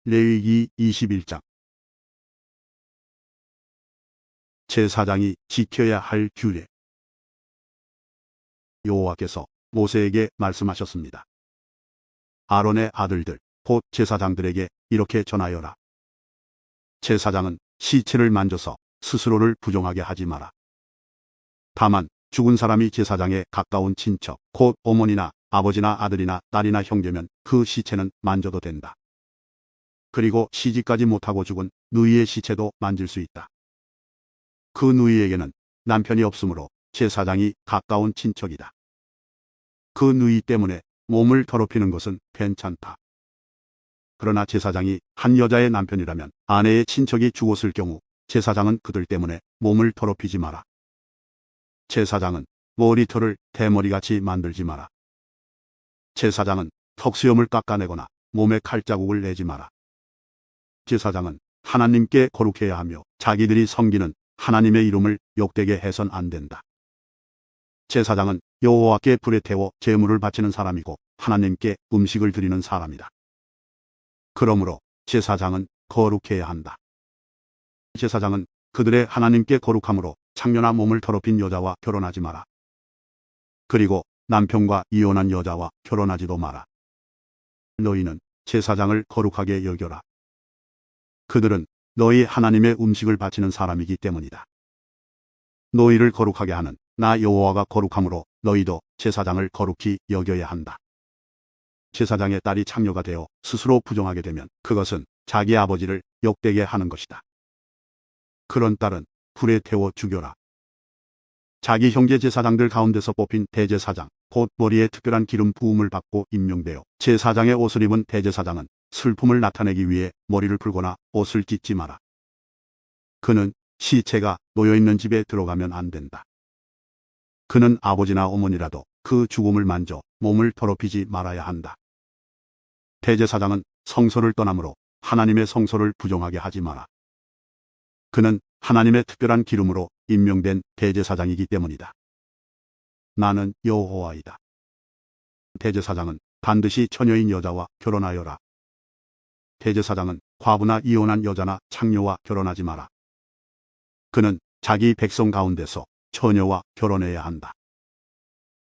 레위기 21장. 제사장이 지켜야 할 규례. 여호와께서 모세에게 말씀하셨습니다. 아론의 아들들, 곧 제사장들에게 이렇게 전하여라. 제사장은 시체를 만져서 스스로를 부정하게 하지 마라. 다만 죽은 사람이 제사장에 가까운 친척, 곧 어머니나 아버지나 아들이나 딸이나 형제면 그 시체는 만져도 된다. 그리고 시집가지 못하고 죽은 누이의 시체도 만질 수 있다. 그 누이에게는 남편이 없으므로 제사장이 가까운 친척이다. 그 누이 때문에 몸을 더럽히는 것은 괜찮다. 그러나 제사장이 한 여자의 남편이라면 아내의 친척이 죽었을 경우 제사장은 그들 때문에 몸을 더럽히지 마라. 제사장은 머리털을 대머리같이 만들지 마라. 제사장은 턱수염을 깎아내거나 몸에 칼자국을 내지 마라. 제사장은 하나님께 거룩해야 하며 자기들이 섬기는 하나님의 이름을 욕되게 해선 안 된다. 제사장은 여호와께 불에 태워 제물을 바치는 사람이고 하나님께 음식을 드리는 사람이다. 그러므로 제사장은 거룩해야 한다. 제사장은 그들의 하나님께 거룩함으로 창녀나 몸을 더럽힌 여자와 결혼하지 마라. 그리고 남편과 이혼한 여자와 결혼하지도 마라. 너희는 제사장을 거룩하게 여겨라. 그들은 너희 하나님의 음식을 바치는 사람이기 때문이다. 너희를 거룩하게 하는 나 여호와가 거룩함으로 너희도 제사장을 거룩히 여겨야 한다. 제사장의 딸이 창녀가 되어 스스로 부정하게 되면 그것은 자기 아버지를 욕되게 하는 것이다. 그런 딸은 불에 태워 죽여라. 자기 형제 제사장들 가운데서 뽑힌 대제사장, 곧 머리에 특별한 기름 부음을 받고 임명되어 제사장의 옷을 입은 대제사장은 슬픔을 나타내기 위해 머리를 풀거나 옷을 찢지 마라. 그는 시체가 놓여있는 집에 들어가면 안 된다. 그는 아버지나 어머니라도 그 죽음을 만져 몸을 더럽히지 말아야 한다. 대제사장은 성소를 떠나므로 하나님의 성소를 부정하게 하지 마라. 그는 하나님의 특별한 기름으로 임명된 대제사장이기 때문이다. 나는 여호와이다. 대제사장은 반드시 처녀인 여자와 결혼하여라. 대제사장은 과부나 이혼한 여자나 창녀와 결혼하지 마라. 그는 자기 백성 가운데서 처녀와 결혼해야 한다.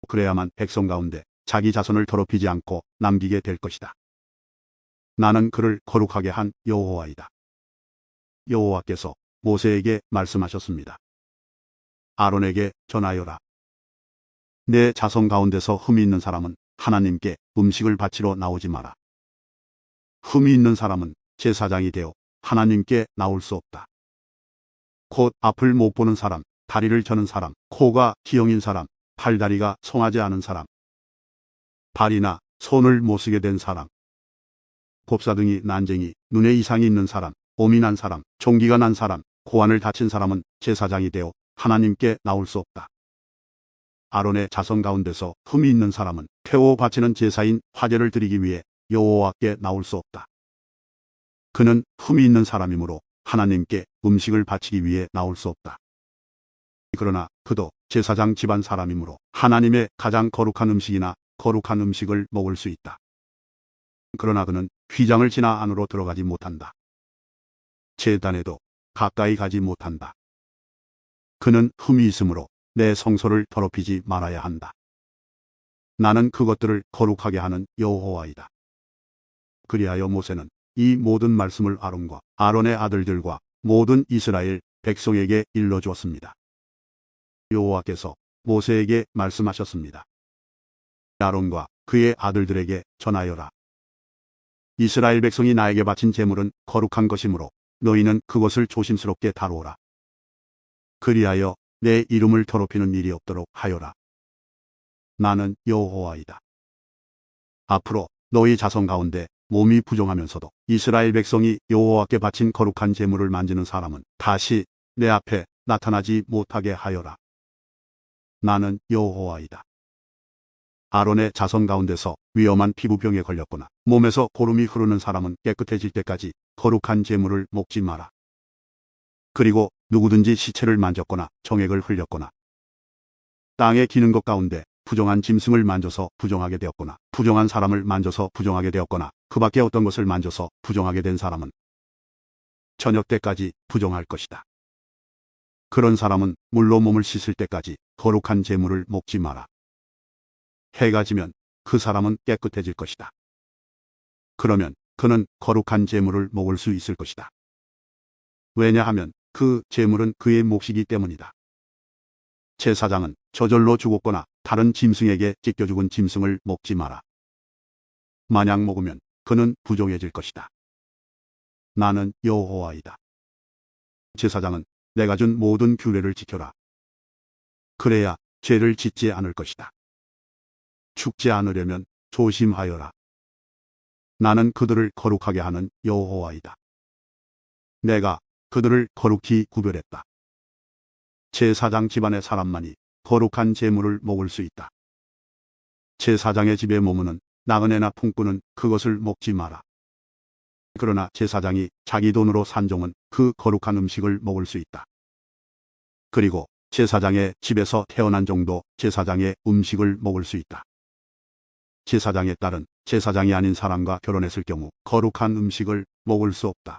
그래야만 백성 가운데 자기 자손을 더럽히지 않고 남기게 될 것이다. 나는 그를 거룩하게 한 여호와이다. 여호와께서 모세에게 말씀하셨습니다. 아론에게 전하여라. 내 자손 가운데서 흠이 있는 사람은 하나님께 음식을 바치러 나오지 마라. 흠이 있는 사람은 제사장이 되어 하나님께 나올 수 없다. 곧 앞을 못 보는 사람, 다리를 저는 사람, 코가 기형인 사람, 팔다리가 송하지 않은 사람, 발이나 손을 못 쓰게 된 사람, 곱사등이 난쟁이, 눈에 이상이 있는 사람, 오미 난 사람, 종기가 난 사람, 고환을 다친 사람은 제사장이 되어 하나님께 나올 수 없다. 아론의 자손 가운데서 흠이 있는 사람은 태워 바치는 제사인 화제를 드리기 위해 여호와께 나올 수 없다. 그는 흠이 있는 사람이므로 하나님께 음식을 바치기 위해 나올 수 없다. 그러나 그도 제사장 집안 사람이므로 하나님의 가장 거룩한 음식이나 거룩한 음식을 먹을 수 있다. 그러나 그는 휘장을 지나 안으로 들어가지 못한다. 제단에도 가까이 가지 못한다. 그는 흠이 있으므로 내 성소를 더럽히지 말아야 한다. 나는 그것들을 거룩하게 하는 여호와이다. 그리하여 모세는 이 모든 말씀을 아론과 아론의 아들들과 모든 이스라엘 백성에게 일러주었습니다. 여호와께서 모세에게 말씀하셨습니다. 아론과 그의 아들들에게 전하여라. 이스라엘 백성이 나에게 바친 제물은 거룩한 것이므로 너희는 그것을 조심스럽게 다루어라. 그리하여 내 이름을 더럽히는 일이 없도록 하여라. 나는 여호와이다. 앞으로 너희 자손 가운데 몸이 부정하면서도 이스라엘 백성이 여호와께 바친 거룩한 제물을 만지는 사람은 다시 내 앞에 나타나지 못하게 하여라. 나는 여호와이다. 아론의 자손 가운데서 위험한 피부병에 걸렸거나 몸에서 고름이 흐르는 사람은 깨끗해질 때까지 거룩한 제물을 먹지 마라. 그리고 누구든지 시체를 만졌거나 정액을 흘렸거나 땅에 기는 것 가운데 부정한 짐승을 만져서 부정하게 되었거나 부정한 사람을 만져서 부정하게 되었거나 그 밖에 어떤 것을 만져서 부정하게 된 사람은 저녁 때까지 부정할 것이다. 그런 사람은 물로 몸을 씻을 때까지 거룩한 제물을 먹지 마라. 해가 지면 그 사람은 깨끗해질 것이다. 그러면 그는 거룩한 제물을 먹을 수 있을 것이다. 왜냐하면 그 제물은 그의 몫이기 때문이다. 제사장은 저절로 죽었거나 다른 짐승에게 찢겨 죽은 짐승을 먹지 마라. 만약 먹으면 그는 부정해질 것이다. 나는 여호와이다. 제사장은 내가 준 모든 규례를 지켜라. 그래야 죄를 짓지 않을 것이다. 죽지 않으려면 조심하여라. 나는 그들을 거룩하게 하는 여호와이다. 내가 그들을 거룩히 구별했다. 제사장 집안의 사람만이 거룩한 제물을 먹을 수 있다. 제사장의 집에 머무는 나그네나 풍꾼은 그것을 먹지 마라. 그러나 제사장이 자기 돈으로 산 종은 그 거룩한 음식을 먹을 수 있다. 그리고 제사장의 집에서 태어난 종도 제사장의 음식을 먹을 수 있다. 제사장의 딸은 제사장이 아닌 사람과 결혼했을 경우 거룩한 음식을 먹을 수 없다.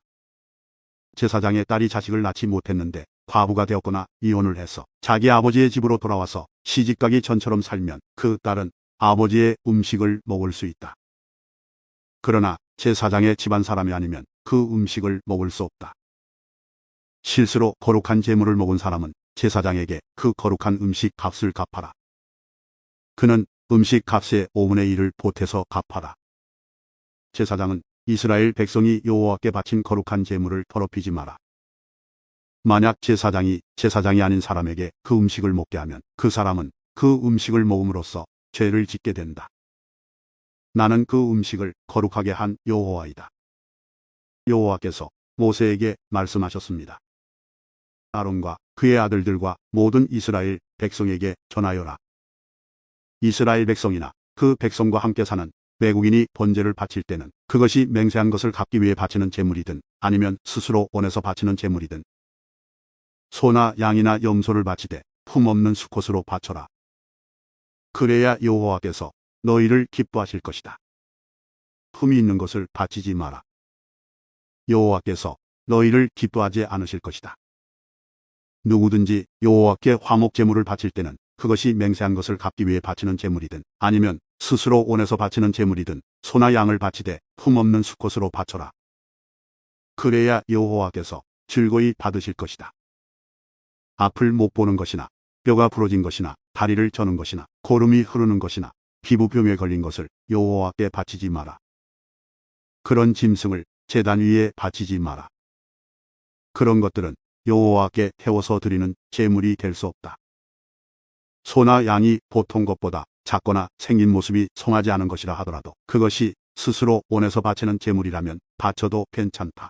제사장의 딸이 자식을 낳지 못했는데 과부가 되었거나 이혼을 해서 자기 아버지의 집으로 돌아와서 시집가기 전처럼 살면 그 딸은 아버지의 음식을 먹을 수 있다. 그러나 제사장의 집안 사람이 아니면 그 음식을 먹을 수 없다. 실수로 거룩한 제물을 먹은 사람은 제사장에게 그 거룩한 음식 값을 갚아라. 그는 음식 값의 5분의 1을 보태서 갚아라. 제사장은 이스라엘 백성이 여호와께 바친 거룩한 제물을 더럽히지 마라. 만약 제사장이 아닌 사람에게 그 음식을 먹게 하면 그 사람은 그 음식을 먹음으로써 죄를 짓게 된다. 나는 그 음식을 거룩하게 한 여호와이다. 여호와께서 모세에게 말씀하셨습니다. 아론과 그의 아들들과 모든 이스라엘 백성에게 전하여라. 이스라엘 백성이나 그 백성과 함께 사는 외국인이 번제를 바칠 때는 그것이 맹세한 것을 갚기 위해 바치는 제물이든 아니면 스스로 원해서 바치는 제물이든 소나 양이나 염소를 바치되 흠없는 수컷으로 바쳐라. 그래야 여호와께서 너희를 기뻐하실 것이다. 흠이 있는 것을 바치지 마라. 여호와께서 너희를 기뻐하지 않으실 것이다. 누구든지 여호와께 화목 제물을 바칠 때는 그것이 맹세한 것을 갚기 위해 바치는 제물이든 아니면 스스로 원해서 바치는 제물이든 소나 양을 바치되 흠없는 수컷으로 바쳐라. 그래야 여호와께서 즐거이 받으실 것이다. 앞을 못 보는 것이나 뼈가 부러진 것이나 다리를 저는 것이나 고름이 흐르는 것이나 피부병에 걸린 것을 여호와께 바치지 마라. 그런 짐승을 제단 위에 바치지 마라. 그런 것들은 여호와께 태워서 드리는 제물이 될 수 없다. 소나 양이 보통 것보다 작거나 생긴 모습이 성하지 않은 것이라 하더라도 그것이 스스로 원해서 바치는 제물이라면 바쳐도 괜찮다.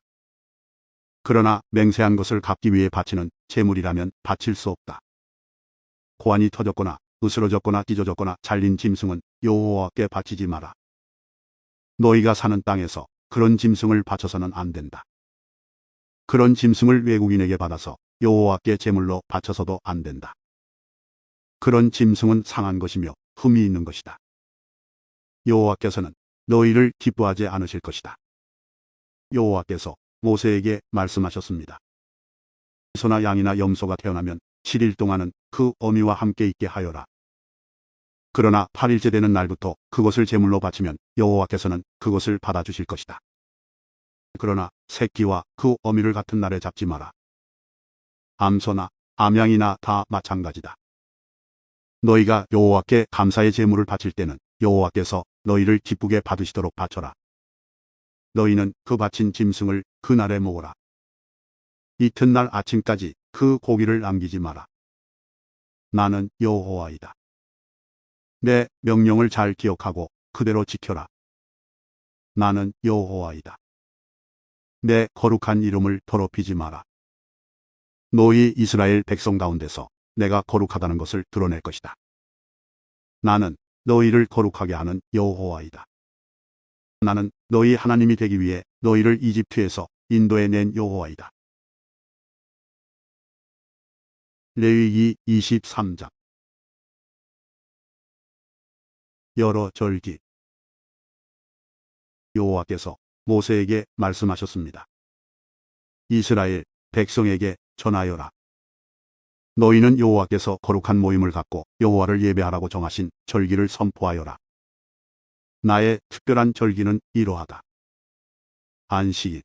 그러나 맹세한 것을 갚기 위해 바치는 제물이라면 바칠 수 없다. 고환이 터졌거나 으스러졌거나 찢어졌거나 잘린 짐승은 여호와께 바치지 마라. 너희가 사는 땅에서 그런 짐승을 바쳐서는 안 된다. 그런 짐승을 외국인에게 받아서 여호와께 제물로 바쳐서도 안 된다. 그런 짐승은 상한 것이며 흠이 있는 것이다. 여호와께서는 너희를 기뻐하지 않으실 것이다. 여호와께서 모세에게 말씀하셨습니다. 소나 양이나 염소가 태어나면 7일 동안은 그 어미와 함께 있게 하여라. 그러나 8일째 되는 날부터 그것을 제물로 바치면 여호와께서는 그것을 받아주실 것이다. 그러나 새끼와 그 어미를 같은 날에 잡지 마라. 암소나 암양이나 다 마찬가지다. 너희가 여호와께 감사의 제물을 바칠 때는 여호와께서 너희를 기쁘게 받으시도록 바쳐라. 너희는 그 바친 짐승을 그날에 먹어라. 이튿날 아침까지 그 고기를 남기지 마라. 나는 여호와이다. 내 명령을 잘 기억하고 그대로 지켜라. 나는 여호와이다. 내 거룩한 이름을 더럽히지 마라. 너희 이스라엘 백성 가운데서 내가 거룩하다는 것을 드러낼 것이다. 나는 너희를 거룩하게 하는 여호와이다. 나는 너희 하나님이 되기 위해 너희를 이집트에서 인도해 낸 여호와이다. 레위기 23장. 여러 절기. 여호와께서 모세에게 말씀하셨습니다. 이스라엘 백성에게 전하여라. 너희는 여호와께서 거룩한 모임을 갖고 여호와를 예배하라고 정하신 절기를 선포하여라. 나의 특별한 절기는 이러하다. 안식일.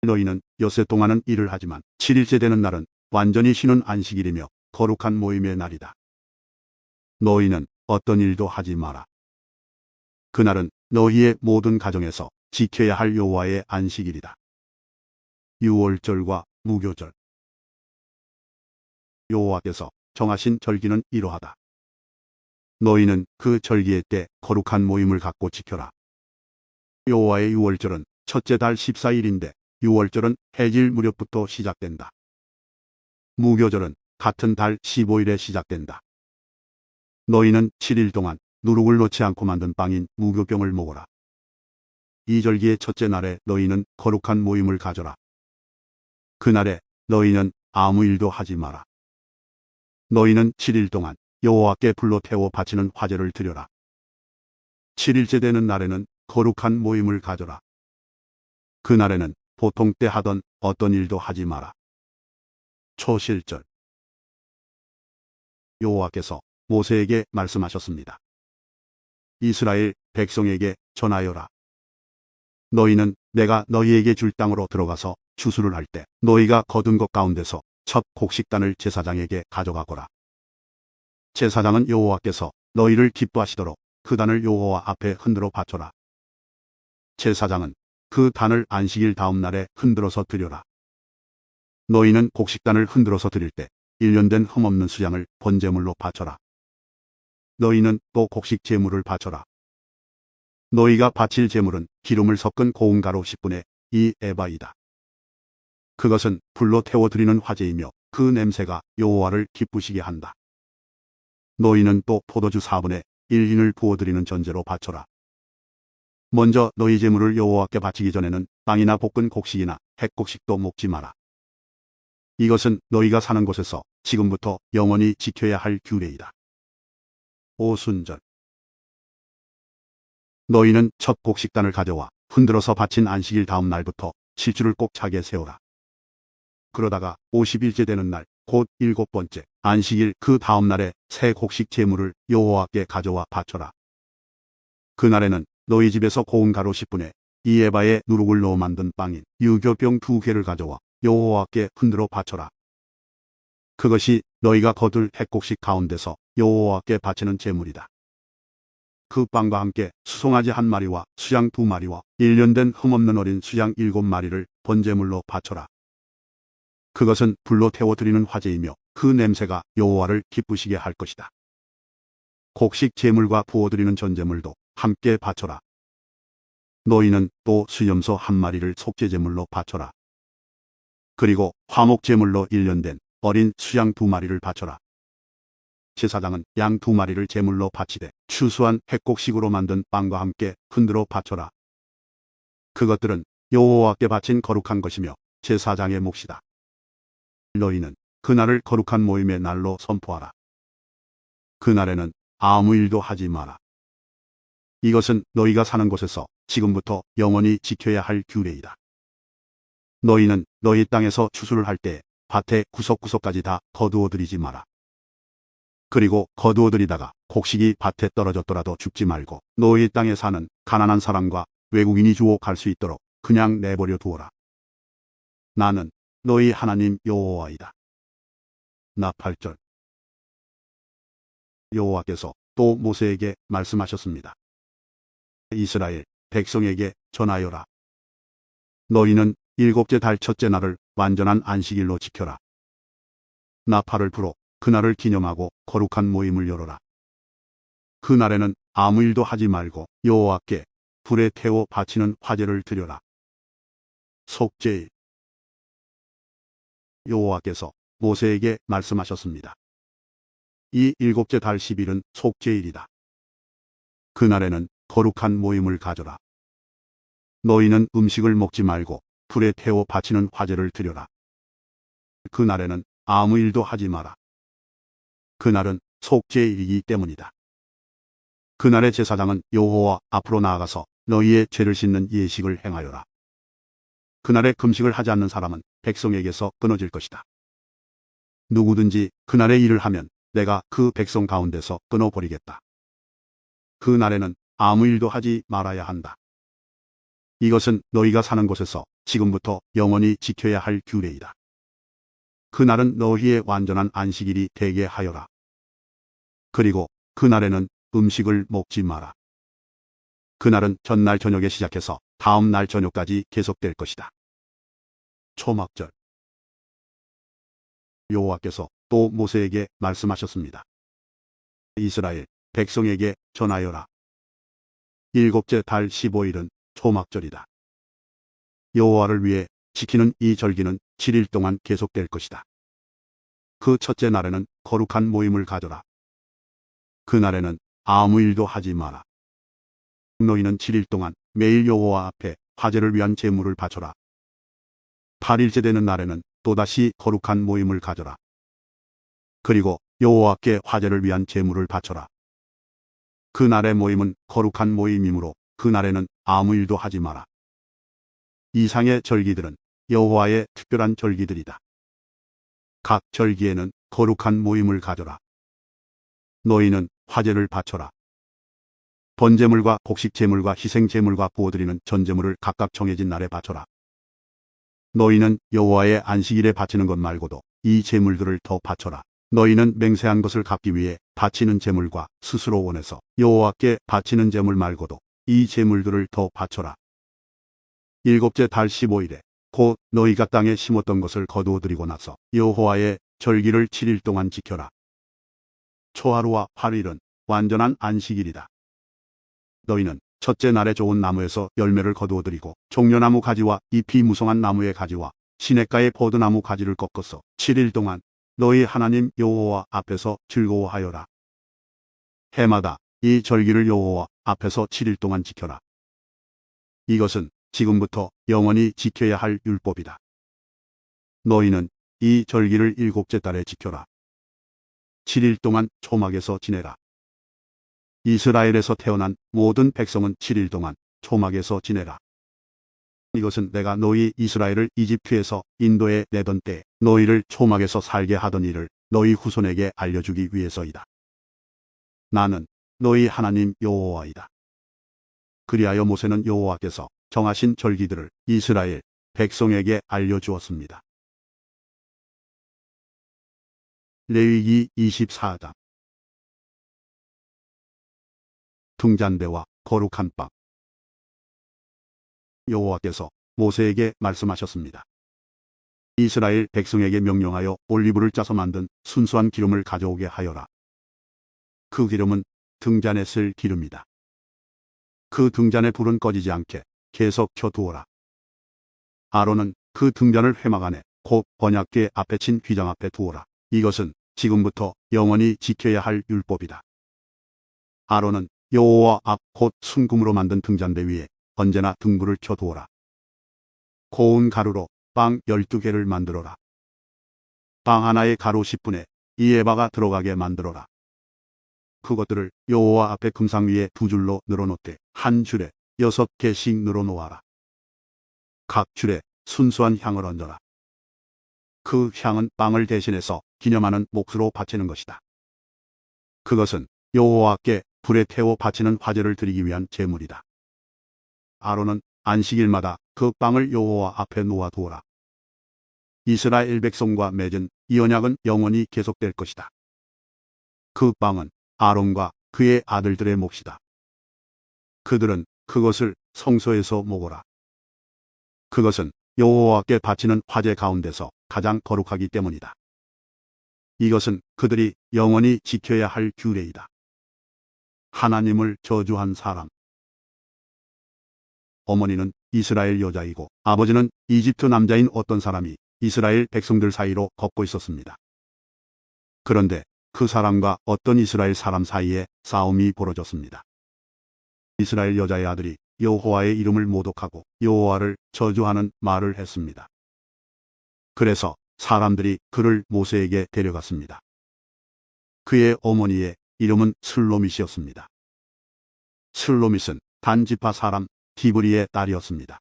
너희는 엿새 동안은 일을 하지만 7일째 되는 날은 완전히 쉬는 안식일이며 거룩한 모임의 날이다. 너희는 어떤 일도 하지 마라. 그날은 너희의 모든 가정에서 지켜야 할 여호와의 안식일이다. 유월절과 무교절. 여호와께서 정하신 절기는 이러하다. 너희는 그 절기의 때 거룩한 모임을 갖고 지켜라. 여호와의 유월절은 첫째 달 14일인데 유월절은 해질 무렵부터 시작된다. 무교절은 같은 달 15일에 시작된다. 너희는 7일 동안 누룩을 넣지 않고 만든 빵인 무교병을 먹어라. 이 절기의 첫째 날에 너희는 거룩한 모임을 가져라. 그날에 너희는 아무 일도 하지 마라. 너희는 7일 동안 여호와께 불로 태워 바치는 화제를 드려라. 7일째 되는 날에는 거룩한 모임을 가져라. 그날에는 보통 때 하던 어떤 일도 하지 마라. 초실절. 여호와께서 모세에게 말씀하셨습니다. 이스라엘 백성에게 전하여라. 너희는 내가 너희에게 줄 땅으로 들어가서 추수를 할 때 너희가 거둔 것 가운데서 첫 곡식단을 제사장에게 가져가거라. 제사장은 여호와께서 너희를 기뻐하시도록 그 단을 여호와 앞에 흔들어 바쳐라. 제사장은 그 단을 안식일 다음 날에 흔들어서 드려라. 너희는 곡식단을 흔들어서 드릴 때 1년 된 흠없는 수양을 번제물로 바쳐라. 너희는 또 곡식 제물을 바쳐라. 너희가 바칠 제물은 기름을 섞은 고운 가루 10분의 2 에바이다. 그것은 불로 태워 드리는 화제이며 그 냄새가 여호와를 기쁘시게 한다. 너희는 또 포도주 4분의 1인을 부어드리는 전제로 바쳐라. 먼저 너희 제물을 여호와께 바치기 전에는 빵이나 볶은 곡식이나 핵곡식도 먹지 마라. 이것은 너희가 사는 곳에서 지금부터 영원히 지켜야 할 규례이다. 오순절. 너희는 첫 곡식단을 가져와 흔들어서 바친 안식일 다음 날부터 실주를 꼭 차게 세우라. 그러다가 50일째 되는 날, 곧 7번째 안식일 그 다음 날에 새 곡식 제물을 여호와께 가져와 바쳐라. 그날에는 너희 집에서 고운 가루 10분의 2 에바에 누룩을 넣어 만든 빵인 유교병 2개를 가져와 여호와께 흔들어 바쳐라. 그것이 너희가 거둘 핵곡식 가운데서 여호와께 바치는 제물이다. 그 빵과 함께 수송아지 1마리와 수양 2마리와 1년 된 흠없는 어린 수양 7마리를 번제물로 바쳐라. 그것은 불로 태워 드리는 화제이며 그 냄새가 여호와를 기쁘시게 할 것이다. 곡식 제물과 부어드리는 전제물도 함께 바쳐라. 너희는 또 수염소 1마리를 속죄제물로 바쳐라. 그리고 화목제물로 1년 된 어린 수양 2마리를 바쳐라. 제사장은 양 2마리를 제물로 바치되 추수한 핵곡식으로 만든 빵과 함께 흔들어 바쳐라. 그것들은 여호와께 바친 거룩한 것이며 제사장의 몫이다. 너희는 그날을 거룩한 모임의 날로 선포하라. 그날에는 아무 일도 하지 마라. 이것은 너희가 사는 곳에서 지금부터 영원히 지켜야 할 규례이다. 너희는 너희 땅에서 추수를 할 때 밭의 구석구석까지 다 거두어 들이지 마라. 그리고 거두어 들이다가 곡식이 밭에 떨어졌더라도 죽지 말고 너희 땅에 사는 가난한 사람과 외국인이 주워 갈 수 있도록 그냥 내버려 두어라. 나는 너희 하나님 여호와이다. 나팔절. 여호와께서 또 모세에게 말씀하셨습니다. 이스라엘 백성에게 전하여라. 너희는 7째 달 첫째 날을 완전한 안식일로 지켜라. 나팔을 불어 그날을 기념하고 거룩한 모임을 열어라. 그날에는 아무 일도 하지 말고 여호와께 불에 태워 바치는 화제를 드려라. 속죄일. 여호와께서 모세에게 말씀하셨습니다. 이 7째 달 10일은 속죄일이다. 그날에는 거룩한 모임을 가져라. 너희는 음식을 먹지 말고 불에 태워 바치는 화제를 드려라. 그날에는 아무 일도 하지 마라. 그날은 속죄일이기 때문이다. 그날의 제사장은 여호와 앞으로 나아가서 너희의 죄를 씻는 예식을 행하여라. 그날에 금식을 하지 않는 사람은 백성에게서 끊어질 것이다. 누구든지 그날에 일을 하면 내가 그 백성 가운데서 끊어버리겠다. 그날에는 아무 일도 하지 말아야 한다. 이것은 너희가 사는 곳에서 지금부터 영원히 지켜야 할 규례이다. 그날은 너희의 완전한 안식일이 되게 하여라. 그리고 그날에는 음식을 먹지 마라. 그날은 전날 저녁에 시작해서 다음 날 저녁까지 계속될 것이다. 초막절. 여호와께서 또 모세에게 말씀하셨습니다. 이스라엘 백성에게 전하여라. 일곱째 달 15일은 초막절이다. 여호와를 위해 지키는 이 절기는 7일 동안 계속될 것이다. 그 첫째 날에는 거룩한 모임을 가져라. 그날에는 아무 일도 하지 마라. 너희는 7일 동안 매일 여호와 앞에 화제를 위한 제물을 바쳐라. 8일째 되는 날에는 또다시 거룩한 모임을 가져라. 그리고 여호와께 화제를 위한 제물을 바쳐라. 그날의 모임은 거룩한 모임이므로 그날에는 아무 일도 하지 마라. 이상의 절기들은 여호와의 특별한 절기들이다. 각 절기에는 거룩한 모임을 가져라. 너희는 화제를 바쳐라. 번제물과 곡식제물과 희생제물과 부어드리는 전제물을 각각 정해진 날에 바쳐라. 너희는 여호와의 안식일에 바치는 것 말고도 이 제물들을 더 바쳐라. 너희는 맹세한 것을 갚기 위해 바치는 제물과 스스로 원해서 여호와께 바치는 제물 말고도 이 제물들을 더 바쳐라. 일곱째 달 15일에 곧 너희가 땅에 심었던 것을 거두어들이고 나서 여호와의 절기를 7일 동안 지켜라. 초하루와 8일은 완전한 안식일이다. 너희는 첫째 날에 좋은 나무에서 열매를 거두어들이고 종려나무 가지와 잎이 무성한 나무의 가지와 시냇가의 포도나무 가지를 꺾어서 7일 동안 너희 하나님 여호와 앞에서 즐거워하여라. 해마다 이 절기를 여호와 앞에서 7일 동안 지켜라. 이것은 지금부터 영원히 지켜야 할 율법이다. 너희는 이 절기를 일곱째 달에 지켜라. 7일 동안 초막에서 지내라. 이스라엘에서 태어난 모든 백성은 7일 동안 초막에서 지내라. 이것은 내가 너희 이스라엘을 이집트에서 인도에 내던 때 너희를 초막에서 살게 하던 일을 너희 후손에게 알려주기 위해서이다. 나는 너희 하나님 여호와이다. 그리하여 모세는 여호와께서 정하신 절기들을 이스라엘 백성에게 알려주었습니다. 레위기 24장. 등잔대와 거룩한 빵. 여호와께서 모세에게 말씀하셨습니다. 이스라엘 백성에게 명령하여 올리브를 짜서 만든 순수한 기름을 가져오게 하여라. 그 기름은 등잔에 쓸 기름이다. 그 등잔의 불은 꺼지지 않게 계속 켜두어라. 아론은 그 등잔을 회막 안에 곧 번약궤 앞에 친 휘장 앞에 두어라. 이것은 지금부터 영원히 지켜야 할 율법이다. 아론은 여호와 앞 곧 순금으로 만든 등잔대 위에 언제나 등불을 켜두어라. 고운 가루로 빵 12개를 만들어라. 빵 하나에 가루 10분의 2 에바가 들어가게 만들어라. 그것들을 여호와 앞에 금상 위에 두 줄로 늘어놓되 한 줄에 6개씩 늘어놓아라. 각 줄에 순수한 향을 얹어라. 그 향은 빵을 대신해서 기념하는 몫으로 바치는 것이다. 그것은 여호와께 불에 태워 바치는 화제를 드리기 위한 제물이다. 아론은 안식일마다 그 빵을 여호와 앞에 놓아두어라. 이스라엘 백성과 맺은 이 언약은 영원히 계속될 것이다. 그 빵은 아론과 그의 아들들의 몫이다. 그들은 그것을 성소에서 먹어라. 그것은 여호와께 바치는 화제 가운데서 가장 거룩하기 때문이다. 이것은 그들이 영원히 지켜야 할 규례이다. 하나님을 저주한 사람. 어머니는 이스라엘 여자이고 아버지는 이집트 남자인 어떤 사람이 이스라엘 백성들 사이로 걷고 있었습니다. 그런데 그 사람과 어떤 이스라엘 사람 사이에 싸움이 벌어졌습니다. 이스라엘 여자의 아들이 여호와의 이름을 모독하고 여호와를 저주하는 말을 했습니다. 그래서 사람들이 그를 모세에게 데려갔습니다. 그의 어머니의 이름은 슬로밋이었습니다. 슬로밋은 단지파 사람 디브리의 딸이었습니다.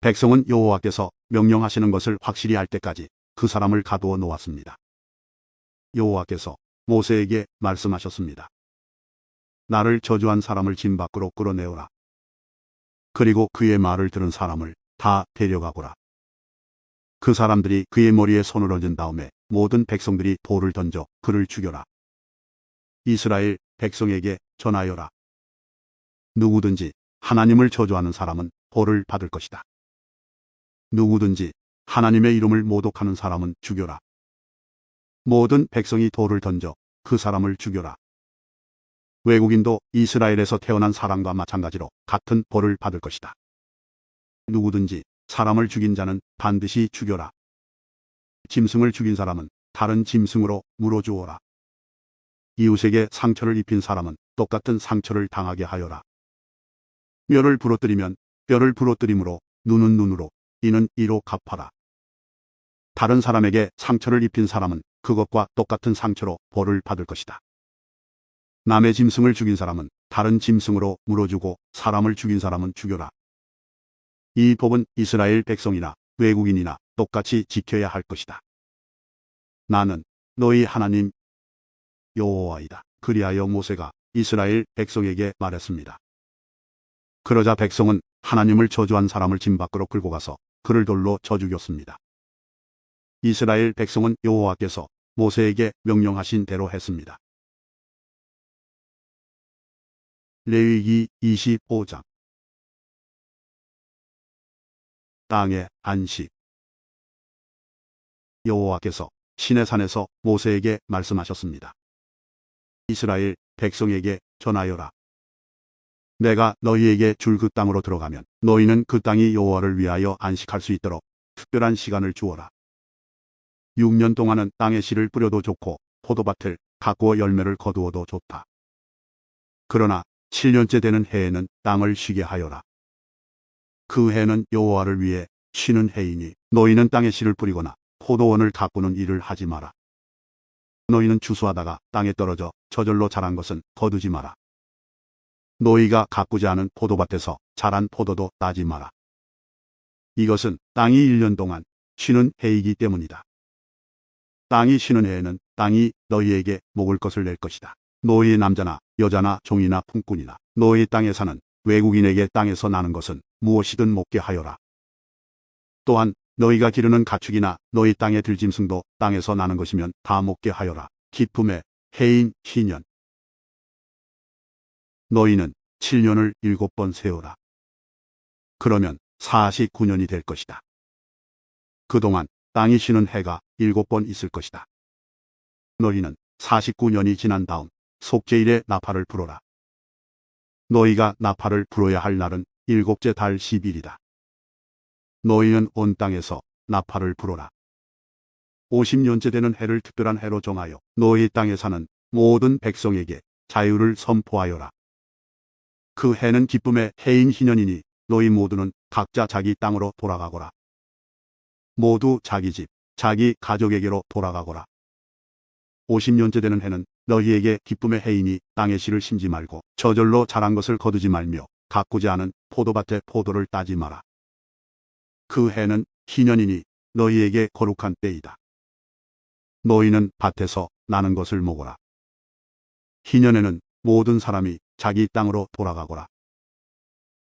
백성은 여호와께서 명령하시는 것을 확실히 알 때까지 그 사람을 가두어 놓았습니다. 여호와께서 모세에게 말씀하셨습니다. 나를 저주한 사람을 진 밖으로 끌어내오라. 그리고 그의 말을 들은 사람을 다 데려가거라. 그 사람들이 그의 머리에 손을 얹은 다음에 모든 백성들이 돌을 던져 그를 죽여라. 이스라엘 백성에게 전하여라. 누구든지 하나님을 저주하는 사람은 벌을 받을 것이다. 누구든지 하나님의 이름을 모독하는 사람은 죽여라. 모든 백성이 돌을 던져 그 사람을 죽여라. 외국인도 이스라엘에서 태어난 사람과 마찬가지로 같은 벌을 받을 것이다. 누구든지 사람을 죽인 자는 반드시 죽여라. 짐승을 죽인 사람은 다른 짐승으로 물어주어라. 이웃에게 상처를 입힌 사람은 똑같은 상처를 당하게 하여라. 뼈를 부러뜨리면 뼈를 부러뜨림으로, 눈은 눈으로, 이는 이로 갚아라. 다른 사람에게 상처를 입힌 사람은 그것과 똑같은 상처로 벌을 받을 것이다. 남의 짐승을 죽인 사람은 다른 짐승으로 물어주고 사람을 죽인 사람은 죽여라. 이 법은 이스라엘 백성이나 외국인이나 똑같이 지켜야 할 것이다. 나는 너희 하나님 여호와이다. 그리하여 모세가 이스라엘 백성에게 말했습니다. 그러자 백성은 하나님을 저주한 사람을 진 밖으로 끌고 가서 그를 돌로 쳐 죽였습니다. 이스라엘 백성은 여호와께서 모세에게 명령하신 대로 했습니다. 레위기 25장. 땅의 안식. 여호와께서 시내산에서 모세에게 말씀하셨습니다. 이스라엘 백성에게 전하여라. 내가 너희에게 줄 그 땅으로 들어가면 너희는 그 땅이 여호와를 위하여 안식할 수 있도록 특별한 시간을 주어라. 6년 동안은 땅에 씨를 뿌려도 좋고 포도밭을 가꾸어 열매를 거두어도 좋다. 그러나 7년째 되는 해에는 땅을 쉬게 하여라. 그 해는 여호와를 위해 쉬는 해이니 너희는 땅에 씨를 뿌리거나 포도원을 가꾸는 일을 하지 마라. 너희는 추수하다가 땅에 떨어져 저절로 자란 것은 거두지 마라. 너희가 가꾸지 않은 포도밭에서 자란 포도도 따지 마라. 이것은 땅이 1년 동안 쉬는 해이기 때문이다. 땅이 쉬는 해에는 땅이 너희에게 먹을 것을 낼 것이다. 너희의 남자나 여자나 종이나 품꾼이나 너희 땅에 사는 외국인에게 땅에서 나는 것은 무엇이든 먹게 하여라. 또한 너희가 기르는 가축이나 너희 땅의 들짐승도 땅에서 나는 것이면 다 먹게 하여라. 기쁨의 해인 희년. 너희는 7년을 7번 세우라. 그러면 49년이 될 것이다. 그동안 땅이 쉬는 해가 7번 있을 것이다. 너희는 49년이 지난 다음 속죄일에 나팔을 불어라. 너희가 나팔을 불어야 할 날은 7째 달 10일이다. 너희는 온 땅에서 나팔을 불어라. 50년째 되는 해를 특별한 해로 정하여 너희 땅에 사는 모든 백성에게 자유를 선포하여라. 그 해는 기쁨의 해인 희년이니 너희 모두는 각자 자기 땅으로 돌아가거라. 모두 자기 집, 자기 가족에게로 돌아가거라. 50년째 되는 해는 너희에게 기쁨의 해이니 땅에 씨를 심지 말고 저절로 자란 것을 거두지 말며 가꾸지 않은 포도밭에 포도를 따지 마라. 그 해는 희년이니 너희에게 거룩한 때이다. 너희는 밭에서 나는 것을 먹어라. 희년에는 모든 사람이 자기 땅으로 돌아가거라.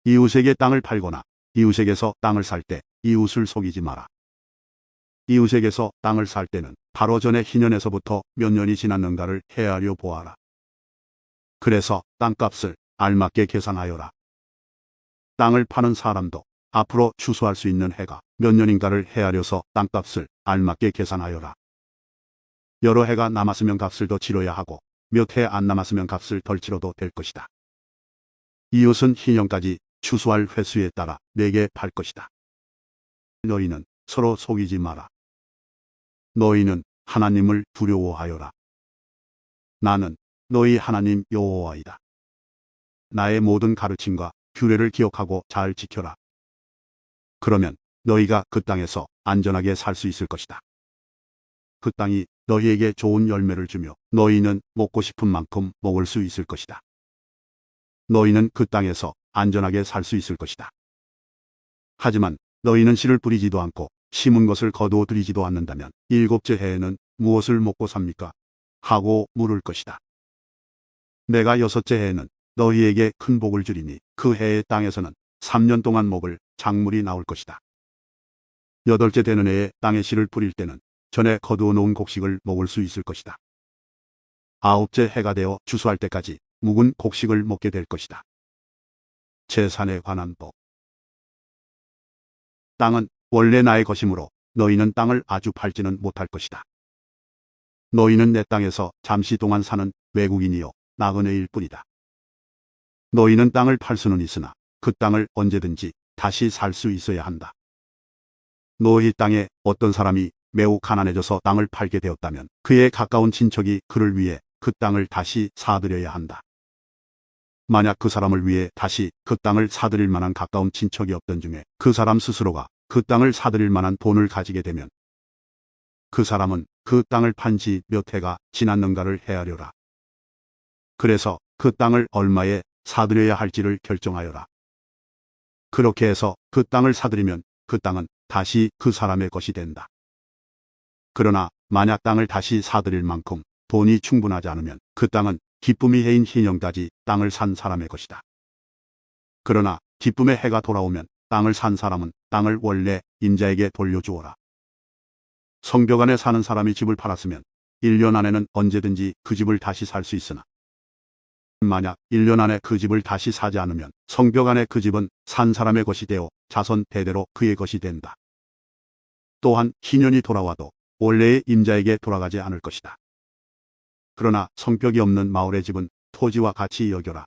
이웃에게 땅을 팔거나 이웃에게서 땅을 살 때 이웃을 속이지 마라. 이웃에게서 땅을 살 때는 바로 전에 희년에서부터 몇 년이 지났는가를 헤아려 보아라. 그래서 땅값을 알맞게 계산하여라. 땅을 파는 사람도 앞으로 추수할 수 있는 해가 몇 년인가를 헤아려서 땅값을 알맞게 계산하여라. 여러 해가 남았으면 값을 더 치러야 하고 몇 해 안 남았으면 값을 덜 치러도 될 것이다. 이웃은 희년까지 추수할 횟수에 따라 내게 팔 것이다. 너희는 서로 속이지 마라. 너희는 하나님을 두려워하여라. 나는 너희 하나님 여호와이다. 나의 모든 가르침과 규례를 기억하고 잘 지켜라. 그러면 너희가 그 땅에서 안전하게 살 수 있을 것이다. 그 땅이 너희에게 좋은 열매를 주며 너희는 먹고 싶은 만큼 먹을 수 있을 것이다. 너희는 그 땅에서 안전하게 살 수 있을 것이다. 하지만 너희는 씨를 뿌리지도 않고 심은 것을 거두어 들이지도 않는다면 일곱째 해에는 무엇을 먹고 삽니까? 하고 물을 것이다. 내가 여섯째 해에는 너희에게 큰 복을 주리니 그 해의 땅에서는 3년 동안 먹을 작물이 나올 것이다. 여덟째 되는 해에 땅에 씨를 뿌릴 때는 전에 거두어 놓은 곡식을 먹을 수 있을 것이다. 아홉째 해가 되어 주수할 때까지 묵은 곡식을 먹게 될 것이다. 재산에 관한 법. 땅은 원래 나의 것이므로 너희는 땅을 아주 팔지는 못할 것이다. 너희는 내 땅에서 잠시 동안 사는 외국인이요 나그네일 뿐이다. 너희는 땅을 팔 수는 있으나 그 땅을 언제든지 다시 살 수 있어야 한다. 너희 땅에 어떤 사람이 매우 가난해져서 땅을 팔게 되었다면 그의 가까운 친척이 그를 위해 그 땅을 다시 사들여야 한다. 만약 그 사람을 위해 다시 그 땅을 사들일 만한 가까운 친척이 없던 중에 그 사람 스스로가 그 땅을 사들일 만한 돈을 가지게 되면 그 사람은 그 땅을 판 지 몇 해가 지났는가를 헤아려라. 그래서 그 땅을 얼마에 사들여야 할지를 결정하여라. 그렇게 해서 그 땅을 사들이면 그 땅은 다시 그 사람의 것이 된다. 그러나 만약 땅을 다시 사들일 만큼 돈이 충분하지 않으면 그 땅은 기쁨이 해인 희년까지 땅을 산 사람의 것이다. 그러나 기쁨의 해가 돌아오면 땅을 산 사람은 땅을 원래 임자에게 돌려주어라. 성벽 안에 사는 사람이 집을 팔았으면 1년 안에는 언제든지 그 집을 다시 살 수 있으나 만약 1년 안에 그 집을 다시 사지 않으면 성벽 안에 그 집은 산 사람의 것이 되어 자손 대대로 그의 것이 된다. 또한 희년이 돌아와도 원래의 임자에게 돌아가지 않을 것이다. 그러나 성벽이 없는 마을의 집은 토지와 같이 여겨라.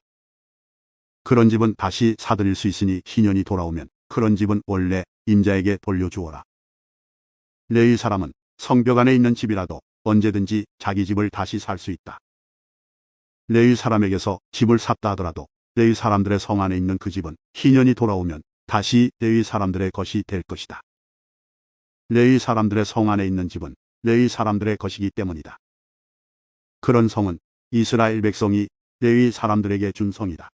그런 집은 다시 사들일 수 있으니 희년이 돌아오면 그런 집은 원래 임자에게 돌려주어라. 레위 사람은 성벽 안에 있는 집이라도 언제든지 자기 집을 다시 살 수 있다. 레위 사람에게서 집을 샀다 하더라도 레위 사람들의 성 안에 있는 그 집은 희년이 돌아오면 다시 레위 사람들의 것이 될 것이다. 레위 사람들의 성 안에 있는 집은 레위 사람들의 것이기 때문이다. 그런 성은 이스라엘 백성이 레위 사람들에게 준 성이다.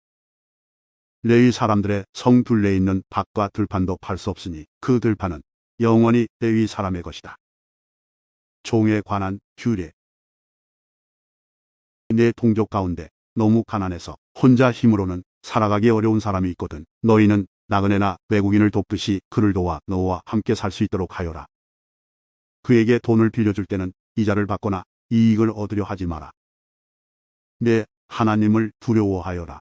레위 사람들의 성 둘레에 있는 밭과 들판도 팔 수 없으니 그 들판은 영원히 레위 사람의 것이다. 종에 관한 규례. 내 동족 가운데 너무 가난해서 혼자 힘으로는 살아가기 어려운 사람이 있거든 너희는 나그네나 외국인을 돕듯이 그를 도와 너와 함께 살 수 있도록 하여라. 그에게 돈을 빌려줄 때는 이자를 받거나 이익을 얻으려 하지 마라. 내 하나님을 두려워하여라.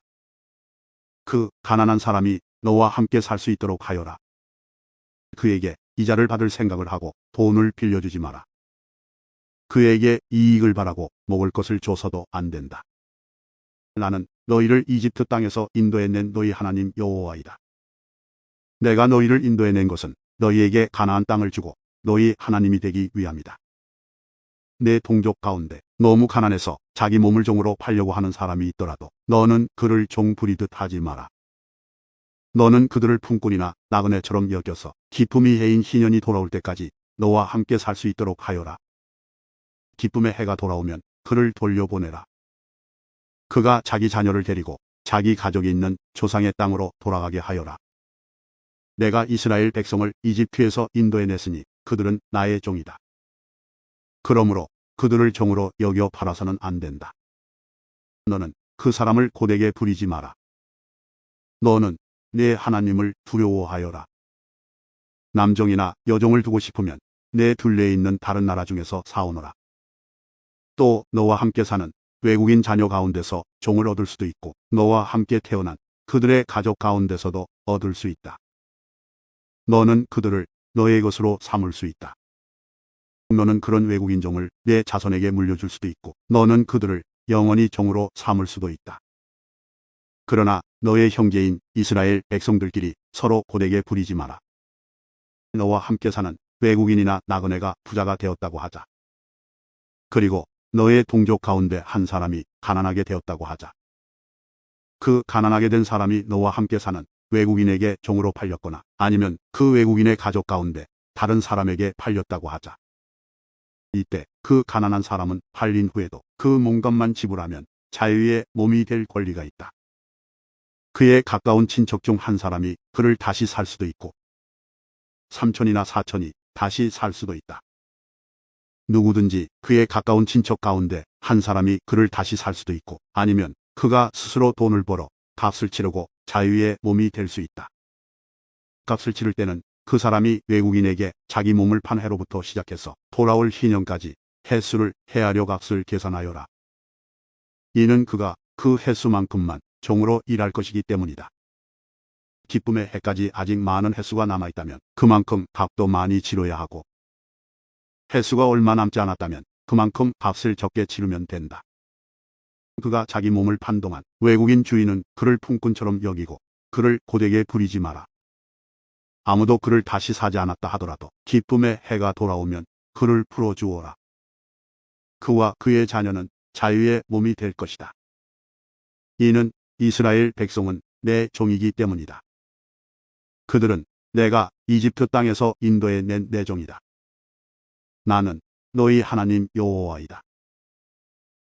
그 가난한 사람이 너와 함께 살 수 있도록 하여라. 그에게 이자를 받을 생각을 하고 돈을 빌려주지 마라. 그에게 이익을 바라고 먹을 것을 줘서도 안 된다. 나는 너희를 이집트 땅에서 인도해낸 너희 하나님 여호와이다. 내가 너희를 인도해낸 것은 너희에게 가나안 땅을 주고 너희 하나님이 되기 위함이다. 내 동족 가운데 너무 가난해서 자기 몸을 종으로 팔려고 하는 사람이 있더라도 너는 그를 종 부리듯 하지 마라. 너는 그들을 품꾼이나 나그네처럼 여겨서 기쁨이 해인 희년이 돌아올 때까지 너와 함께 살 수 있도록 하여라. 기쁨의 해가 돌아오면 그를 돌려보내라. 그가 자기 자녀를 데리고 자기 가족이 있는 조상의 땅으로 돌아가게 하여라. 내가 이스라엘 백성을 이집트에서 인도해냈으니 그들은 나의 종이다. 그러므로 그들을 종으로 여겨 팔아서는 안 된다. 너는 그 사람을 고되게 부리지 마라. 너는 내 하나님을 두려워하여라. 남종이나 여종을 두고 싶으면 내 둘레에 있는 다른 나라 중에서 사오너라. 또 너와 함께 사는 외국인 자녀 가운데서 종을 얻을 수도 있고 너와 함께 태어난 그들의 가족 가운데서도 얻을 수 있다. 너는 그들을 너의 것으로 삼을 수 있다. 너는 그런 외국인 종을 내 자손에게 물려줄 수도 있고 너는 그들을 영원히 종으로 삼을 수도 있다. 그러나 너의 형제인 이스라엘 백성들끼리 서로 고되게 부리지 마라. 너와 함께 사는 외국인이나 나그네가 부자가 되었다고 하자. 그리고 너의 동족 가운데 한 사람이 가난하게 되었다고 하자. 그 가난하게 된 사람이 너와 함께 사는 외국인에게 종으로 팔렸거나 아니면 그 외국인의 가족 가운데 다른 사람에게 팔렸다고 하자. 이때 그 가난한 사람은 팔린 후에도 그 몸값만 지불하면 자유의 몸이 될 권리가 있다. 그의 가까운 친척 중 한 사람이 그를 다시 살 수도 있고, 삼촌이나 사촌이 다시 살 수도 있다. 누구든지 그의 가까운 친척 가운데 한 사람이 그를 다시 살 수도 있고, 아니면 그가 스스로 돈을 벌어 값을 치르고 자유의 몸이 될 수 있다. 값을 치를 때는 그 사람이 외국인에게 자기 몸을 판 해로부터 시작해서 돌아올 희년까지 횟수를 헤아려 값을 계산하여라. 이는 그가 그 횟수만큼만 종으로 일할 것이기 때문이다. 기쁨의 해까지 아직 많은 횟수가 남아있다면 그만큼 값도 많이 치러야 하고, 횟수가 얼마 남지 않았다면 그만큼 값을 적게 치르면 된다. 그가 자기 몸을 판 동안 외국인 주인은 그를 품꾼처럼 여기고 그를 고되게 부리지 마라. 아무도 그를 다시 사지 않았다 하더라도 기쁨의 해가 돌아오면 그를 풀어주어라. 그와 그의 자녀는 자유의 몸이 될 것이다. 이는 이스라엘 백성은 내 종이기 때문이다. 그들은 내가 이집트 땅에서 인도해 낸 내 종이다. 나는 너희 하나님 여호와이다.